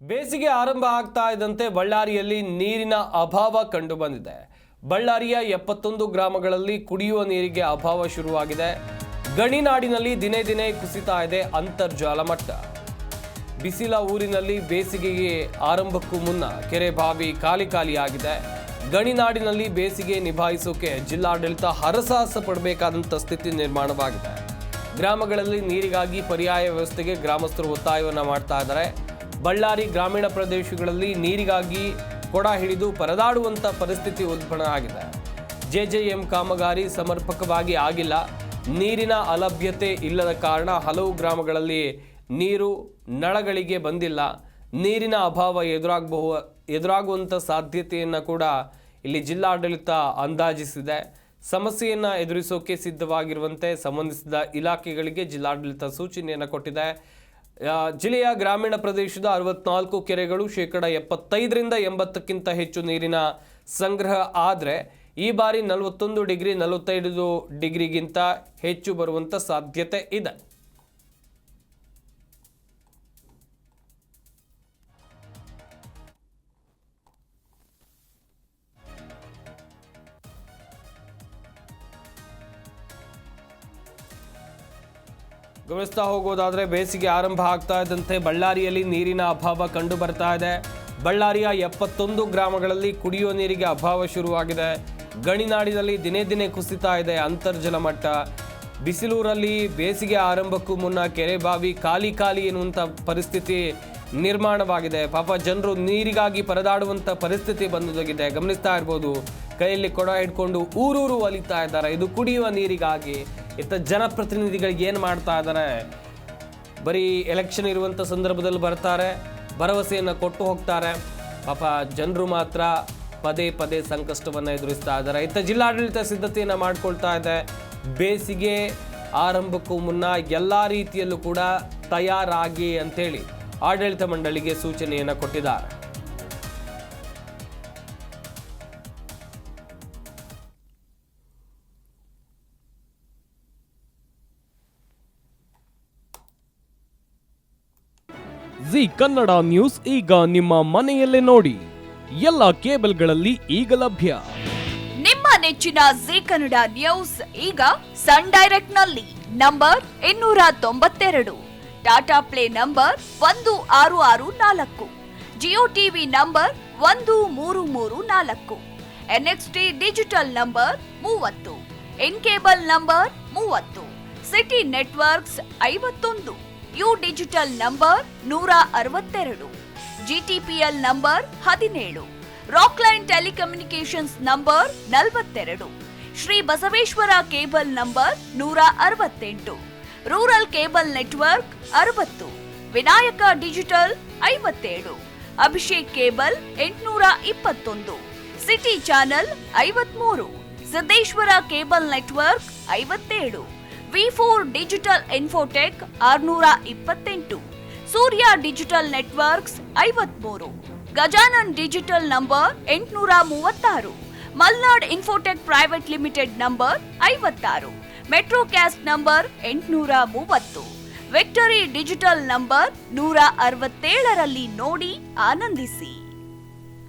ಬೇಸಿಗೆ ಆರಂಭ ಆಗ್ತಾ ಇದ್ದಂತೆ ಬಳ್ಳಾರಿಯಲ್ಲಿ ನೀರಿನ ಅಭಾವ ಕಂಡು ಬಂದಿದೆ. ಬಳ್ಳಾರಿಯ 71 ಗ್ರಾಮಗಳಲ್ಲಿ ಕುಡಿಯುವ ನೀರಿಗೆ ಅಭಾವ ಶುರುವಾಗಿದೆ. ಗಣಿನಾಡಿನಲ್ಲಿ ದಿನೇ ದಿನೇ ಕುಸಿತಾ ಇದೆ ಅಂತರ್ಜಲ ಮಟ್ಟ. ಬಿಸಿಲ ಊರಿನಲ್ಲಿ ಬೇಸಿಗೆಗೆ ಆರಂಭಕ್ಕೂ ಮುನ್ನ ಕೆರೆ ಬಾವಿ ಖಾಲಿಯಾಗಿದೆ. ಗಣಿನಾಡಿನಲ್ಲಿ ಬೇಸಿಗೆ ನಿಭಾಯಿಸೋಕೆ ಜಿಲ್ಲಾಡಳಿತ ಹರಸಾಹಸ ಪಡಬೇಕಾದಂಥ ಸ್ಥಿತಿ ನಿರ್ಮಾಣವಾಗಿದೆ. ಗ್ರಾಮಗಳಲ್ಲಿ ನೀರಿಗಾಗಿ ಪರ್ಯಾಯ ವ್ಯವಸ್ಥೆಗೆ ಗ್ರಾಮಸ್ಥರು ಒತ್ತಾಯವನ್ನು ಮಾಡ್ತಾ ಇದ್ದಾರೆ. ಬಳ್ಳಾರಿ ಗ್ರಾಮೀಣ ಪ್ರದೇಶಗಳಲ್ಲಿ ನೀರಿಗಾಗಿ ಕೊಡ ಹಿಡಿದು ಪರದಾಡುವಂಥ ಪರಿಸ್ಥಿತಿ ಉದ್ಭವ ಆಗಿದೆ. ಜೆಜೆಎಂ ಕಾಮಗಾರಿ ಸಮರ್ಪಕವಾಗಿ ಆಗಿಲ್ಲ. ನೀರಿನ ಅಲಭ್ಯತೆ ಇಲ್ಲದ ಕಾರಣ ಹಲವು ಗ್ರಾಮಗಳಲ್ಲಿ ನೀರು ನಳಗಳಿಗೆ ಬಂದಿಲ್ಲ. ನೀರಿನ ಅಭಾವ ಎದುರಾಗುವಂಥ ಸಾಧ್ಯತೆಯನ್ನು ಕೂಡ ಇಲ್ಲಿ ಜಿಲ್ಲಾಡಳಿತ ಅಂದಾಜಿಸಿದೆ. ಸಮಸ್ಯೆಯನ್ನು ಎದುರಿಸೋಕೆ ಸಿದ್ಧವಾಗಿರುವಂತೆ ಸಂಬಂಧಿಸಿದ ಇಲಾಖೆಗಳಿಗೆ ಜಿಲ್ಲಾಡಳಿತ ಸೂಚನೆಯನ್ನು ಕೊಟ್ಟಿದೆ. ಜಿಲ್ಲೆಯ ಗ್ರಾಮೀಣ ಪ್ರದೇಶದ 64 ಕೆರೆಗಳು 75ರಿಂದ 80ಕ್ಕಿಂತ ಹೆಚ್ಚು ನೀರಿನ ಸಂಗ್ರಹ ಆದರೆ ಈ ಬಾರಿ 41 ಡಿಗ್ರಿ 45 ಡಿಗ್ರಿಗಿಂತ ಹೆಚ್ಚು ಬರುವಂಥ ಸಾಧ್ಯತೆ ಇದೆ. ಗಮನಿಸ್ತಾ ಹೋಗೋದಾದರೆ ಬೇಸಿಗೆ ಆರಂಭ ಆಗ್ತಾ ಇದ್ದಂತೆ ಬಳ್ಳಾರಿಯಲ್ಲಿ ನೀರಿನ ಅಭಾವ ಕಂಡು ಬರ್ತಾ ಇದೆ. ಬಳ್ಳಾರಿಯ 71 ಗ್ರಾಮಗಳಲ್ಲಿ ಕುಡಿಯುವ ನೀರಿಗೆ ಅಭಾವ ಶುರುವಾಗಿದೆ. ಗಣಿನಾಡಿನಲ್ಲಿ ದಿನೇ ದಿನೇ ಕುಸಿತಾ ಇದೆ ಅಂತರ್ಜಲ ಮಟ್ಟ. ಬಿಸಿಲೂರಲ್ಲಿ ಬೇಸಿಗೆ ಆರಂಭಕ್ಕೂ ಮುನ್ನ ಕೆರೆ ಬಾವಿ ಖಾಲಿ ಎನ್ನುವಂಥ ಪರಿಸ್ಥಿತಿ ನಿರ್ಮಾಣವಾಗಿದೆ. ಪಾಪ ಜನರು ನೀರಿಗಾಗಿ ಪರದಾಡುವಂಥ ಪರಿಸ್ಥಿತಿ ಬಂದೊದಗಿದೆ. ಗಮನಿಸ್ತಾ ಇರ್ಬೋದು, ಕೈಯಲ್ಲಿ ಕೊಡ ಹಿಡ್ಕೊಂಡು ಊರೂರು ಅಲಿತಾ ಇದ್ದಾರೆ. ಇದು ಕುಡಿಯುವ ನೀರಿಗಾಗಿ. ಇತ್ತ ಜನಪ್ರತಿನಿಧಿಗಳಿಗೆ ಏನು ಮಾಡ್ತಾ ಇದ್ದಾರೆ, ಬರೀ ಎಲೆಕ್ಷನ್ ಇರುವಂಥ ಸಂದರ್ಭದಲ್ಲಿ ಬರ್ತಾರೆ, ಭರವಸೆಯನ್ನು ಕೊಟ್ಟು ಹೋಗ್ತಾರೆ. ಪಾಪ ಜನರು ಮಾತ್ರ ಪದೇ ಪದೇ ಸಂಕಷ್ಟವನ್ನು ಎದುರಿಸ್ತಾ ಇದ್ದಾರೆ. ಇತ್ತ ಜಿಲ್ಲಾಡಳಿತ ಸಿದ್ಧತೆಯನ್ನು ಮಾಡ್ಕೊಳ್ತಾ ಇದೆ. ಬೇಸಿಗೆ ಆರಂಭಕ್ಕೂ ಮುನ್ನ ಎಲ್ಲ ರೀತಿಯಲ್ಲೂ ಕೂಡ ತಯಾರಾಗಿ ಅಂತೇಳಿ ಆಡಳಿತ ಮಂಡಳಿಗೆ ಸೂಚನೆಯನ್ನು ಕೊಟ್ಟಿದ್ದಾರೆ. ಜಿ ಕನ್ನಡ ನ್ಯೂಸ್ ಈಗ ನಿಮ್ಮ ಮನೆಯಲ್ಲೇ ನೋಡಿ. ಎಲ್ಲ ಕೇಬಲ್ಗಳಲ್ಲಿ ಈಗ ಲಭ್ಯ. ನಿಮ್ಮ ನೆಚ್ಚಿನ ಜಿ ಕನ್ನಡ ನ್ಯೂಸ್ ಈಗ ಸನ್ ಡೈರೆಕ್ಟ್ ನಲ್ಲಿ number 292, Tata play number 1664, Jio TV number 1334, NXT digital number 30, in cable number 30, city networks 51, U digital number 162, GTPL number 17, Rockline telecommunications number 42, Shri Basaveshwara cable number 168, rural cable network 60, Vinayaka digital 57, Abhishek cable 821, city channel 53, Siddeshwara cable network 57, V4 digital Infotech 628, Surya digital networks 53, Gajanan digital number 836, Malnad Infotech private limited number 56, Metrocast number 830, Victory digital number 167ರಲ್ಲಿ ನೋಡಿ ಆನಂದಿಸಿ.